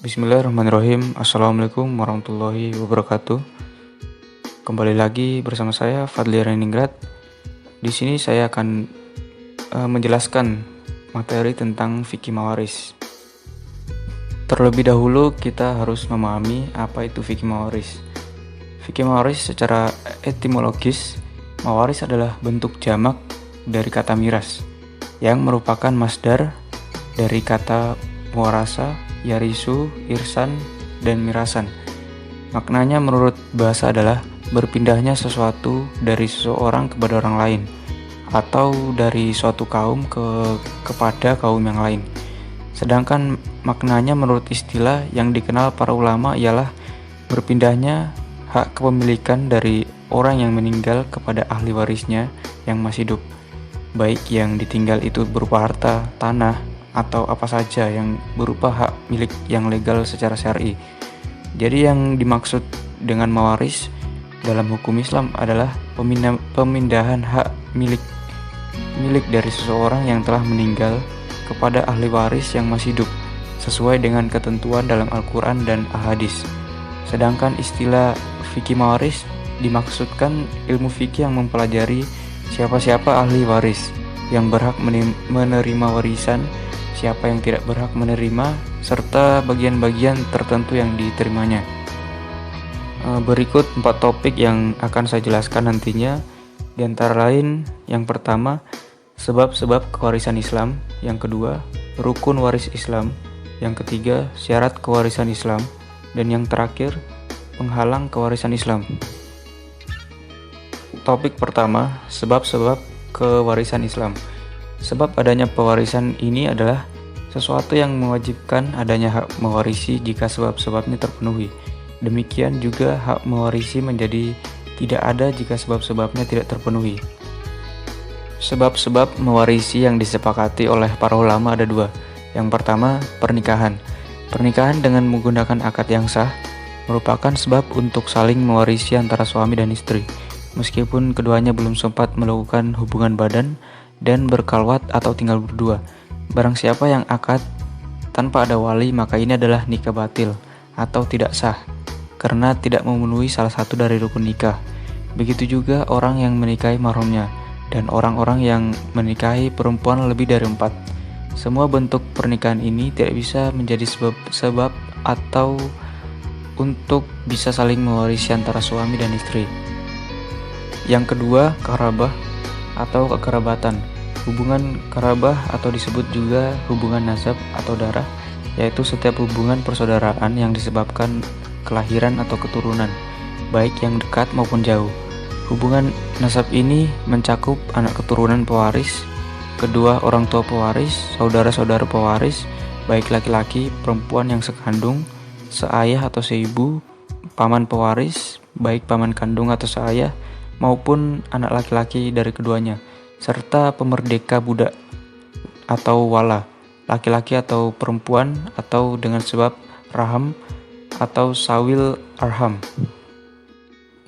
Bismillahirrahmanirrahim. Assalamualaikum warahmatullahi wabarakatuh. Kembali lagi bersama saya Fadli Reningrat. Di sini saya akan menjelaskan materi tentang fikih mawaris. Terlebih dahulu kita harus memahami apa itu fikih mawaris. Fikih mawaris secara etimologis, mawaris adalah bentuk jamak dari kata miras yang merupakan masdar dari kata muarasa, yarisu, irsan, dan mirasan. Maknanya menurut bahasa adalah berpindahnya sesuatu dari seseorang kepada orang lain, atau dari suatu kaum kepada kaum yang lain. Sedangkan maknanya menurut istilah yang dikenal para ulama ialah berpindahnya hak kepemilikan dari orang yang meninggal kepada ahli warisnya yang masih hidup, baik yang ditinggal itu berupa harta, tanah, atau apa saja yang berupa hak milik yang legal secara syar'i. Jadi yang dimaksud dengan mawaris dalam hukum Islam adalah pemindahan hak milik dari seseorang yang telah meninggal kepada ahli waris yang masih hidup sesuai dengan ketentuan dalam Al-Quran dan Al-Hadis. Sedangkan istilah fikih mawaris dimaksudkan ilmu fikih yang mempelajari siapa-siapa ahli waris yang berhak menerima warisan, siapa yang tidak berhak menerima, serta bagian-bagian tertentu yang diterimanya. Berikut 4 topik yang akan saya jelaskan nantinya. Di antara lain, yang pertama, sebab-sebab kewarisan Islam. Yang kedua, rukun waris Islam. Yang ketiga, syarat kewarisan Islam. Dan yang terakhir, penghalang kewarisan Islam. Topik pertama, sebab-sebab kewarisan Islam. Sebab adanya pewarisan ini adalah sesuatu yang mewajibkan adanya hak mewarisi jika sebab-sebabnya terpenuhi. Demikian juga hak mewarisi menjadi tidak ada jika sebab-sebabnya tidak terpenuhi. Sebab-sebab mewarisi yang disepakati oleh para ulama ada 2. Yang pertama, pernikahan. Pernikahan dengan menggunakan akad yang sah merupakan sebab untuk saling mewarisi antara suami dan istri, meskipun keduanya belum sempat melakukan hubungan badan dan berkalwat atau tinggal berdua. Barang siapa yang akad tanpa ada wali, maka ini adalah nikah batil atau tidak sah karena tidak memenuhi salah satu dari rukun nikah. Begitu juga orang yang menikahi mahramnya dan orang-orang yang menikahi perempuan lebih dari 4. Semua bentuk pernikahan ini tidak bisa menjadi sebab atau untuk bisa saling mewarisi antara suami dan istri. Yang kedua, karabah atau kekerabatan. Hubungan karabah atau disebut juga hubungan nasab atau darah, yaitu setiap hubungan persaudaraan yang disebabkan kelahiran atau keturunan, baik yang dekat maupun jauh. Hubungan nasab ini mencakup anak keturunan pewaris, kedua orang tua pewaris, saudara-saudara pewaris, baik laki-laki, perempuan yang sekandung, seayah atau seibu, paman pewaris, baik paman kandung atau seayah, maupun anak laki-laki dari keduanya, serta pemerdeka budak atau wala, laki-laki atau perempuan, atau dengan sebab raham atau sawil arham.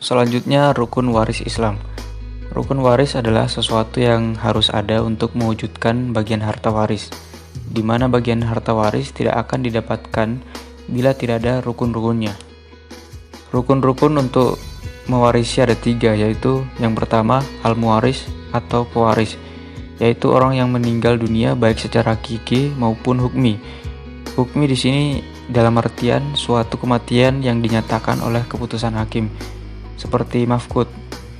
Selanjutnya, rukun waris Islam. Rukun waris adalah sesuatu yang harus ada untuk mewujudkan bagian harta waris, di mana bagian harta waris tidak akan didapatkan bila tidak ada rukun-rukunnya. Rukun-rukun untuk mewarisi ada 3, yaitu yang pertama, al-muwaris atau pewaris, yaitu orang yang meninggal dunia baik secara hakiki maupun hukmi. Hukmi di sini dalam artian suatu kematian yang dinyatakan oleh keputusan hakim, seperti mafqud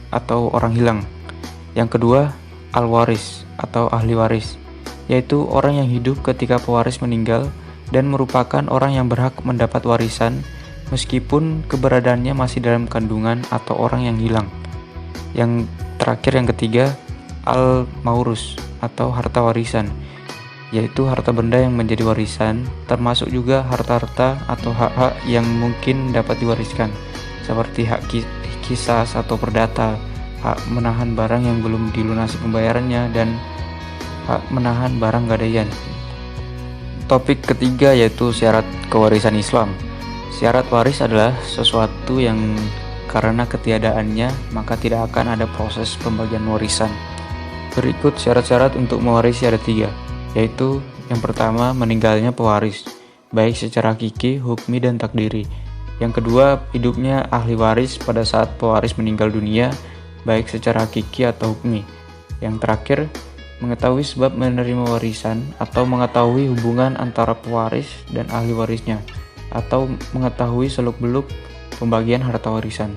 atau orang hilang. Yang kedua, al-waris atau ahli waris, yaitu orang yang hidup ketika pewaris meninggal dan merupakan orang yang berhak mendapat warisan meskipun keberadaannya masih dalam kandungan atau orang yang hilang. Yang terakhir, yang ketiga, al-maurus atau harta warisan, yaitu harta benda yang menjadi warisan, termasuk juga harta-harta atau hak-hak yang mungkin dapat diwariskan, seperti hak kisas atau perdata, hak menahan barang yang belum dilunasi pembayarannya, dan hak menahan barang gadaian. Topik ketiga yaitu syarat kewarisan Islam. Syarat waris adalah sesuatu yang karena ketiadaannya maka tidak akan ada proses pembagian warisan. Berikut syarat-syarat untuk mewarisi ada 3, yaitu yang pertama, meninggalnya pewaris. baik secara hakiki, hukmi, dan takdiri. Yang kedua, hidupnya ahli waris pada saat pewaris meninggal dunia, baik secara hakiki atau hukmi. Yang terakhir, mengetahui sebab menerima warisan atau mengetahui hubungan antara pewaris dan ahli warisnya, atau mengetahui seluk-beluk pembagian harta warisan.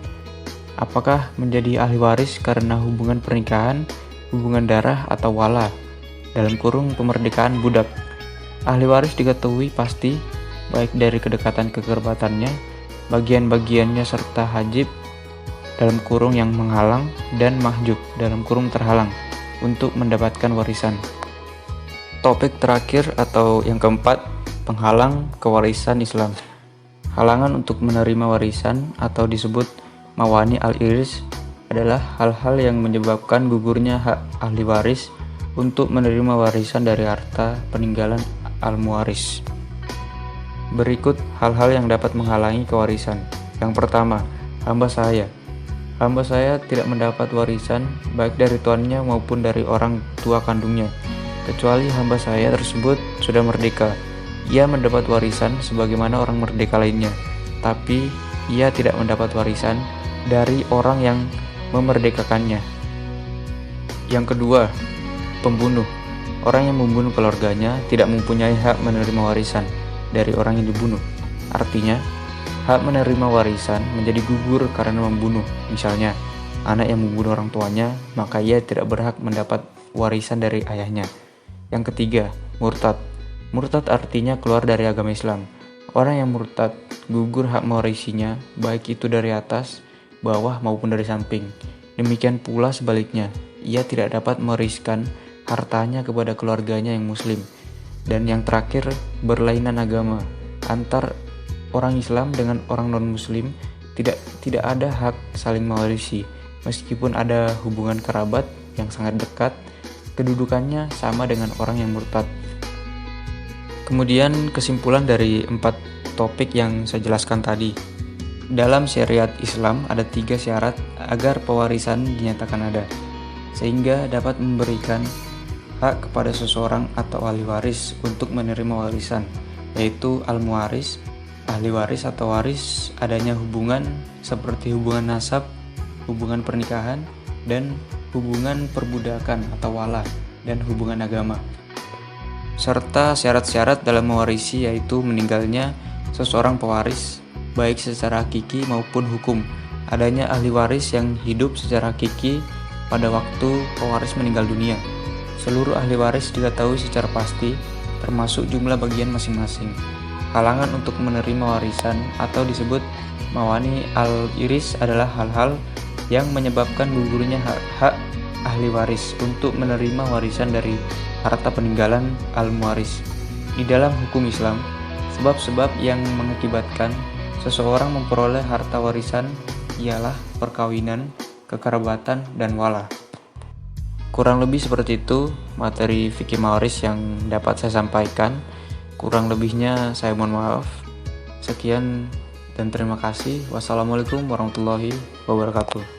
Apakah menjadi ahli waris karena hubungan pernikahan, hubungan darah, atau wala, dalam kurung pemerdekaan budak. Ahli waris diketahui pasti, baik dari kedekatan kekerabatannya, bagian-bagiannya serta hajib, dalam kurung yang menghalang, dan mahjub, dalam kurung terhalang, untuk mendapatkan warisan. Topik terakhir atau yang keempat, penghalang kewarisan Islam. Halangan untuk menerima warisan atau disebut mawani al-iris adalah hal-hal yang menyebabkan gugurnya hak ahli waris untuk menerima warisan dari harta peninggalan al-muwaris. Berikut hal-hal yang dapat menghalangi kewarisan. Yang pertama, hamba saya. Hamba saya tidak mendapat warisan baik dari tuannya maupun dari orang tua kandungnya, kecuali hamba saya tersebut sudah merdeka. Ia mendapat warisan sebagaimana orang merdeka lainnya, tapi ia tidak mendapat warisan dari orang yang memerdekakannya. Yang kedua, pembunuh. Orang yang membunuh keluarganya tidak mempunyai hak menerima warisan dari orang yang dibunuh. Artinya, hak menerima warisan menjadi gugur karena membunuh. Misalnya, anak yang membunuh orang tuanya, maka ia tidak berhak mendapat warisan dari ayahnya. Yang ketiga, murtad. Murtad artinya keluar dari agama Islam. Orang yang murtad gugur hak mewarisinya, baik itu dari atas, bawah maupun dari samping. Demikian pula sebaliknya, ia tidak dapat mewariskan hartanya kepada keluarganya yang muslim. Dan yang terakhir, berlainan agama. Antar orang Islam dengan orang non-muslim tidak ada hak saling mewarisi. Meskipun ada hubungan kerabat yang sangat dekat, kedudukannya sama dengan orang yang murtad. Kemudian kesimpulan dari 4 topik yang saya jelaskan tadi. Dalam syariat Islam ada 3 syarat agar pewarisan dinyatakan ada, sehingga dapat memberikan hak kepada seseorang atau ahli waris untuk menerima warisan, yaitu al-muwaris, ahli waris atau waris, adanya hubungan seperti hubungan nasab, hubungan pernikahan, dan hubungan perbudakan atau wala, dan hubungan agama. Serta syarat-syarat dalam mewarisi, yaitu meninggalnya seseorang pewaris, baik secara hakiki maupun hukum, adanya ahli waris yang hidup secara hakiki pada waktu pewaris meninggal dunia. Seluruh ahli waris diketahui secara pasti, termasuk jumlah bagian masing-masing. Halangan untuk menerima warisan atau disebut mawani al-iris adalah hal-hal yang menyebabkan gugurnya hak ahli waris untuk menerima warisan dari harta peninggalan al-muwaris. Di dalam hukum Islam, sebab-sebab yang mengakibatkan seseorang memperoleh harta warisan ialah perkawinan, kekerabatan, dan wala. Kurang lebih seperti itu materi fikih mawaris yang dapat saya sampaikan. Kurang lebihnya saya mohon maaf. Sekian dan terima kasih. Wassalamualaikum warahmatullahi wabarakatuh.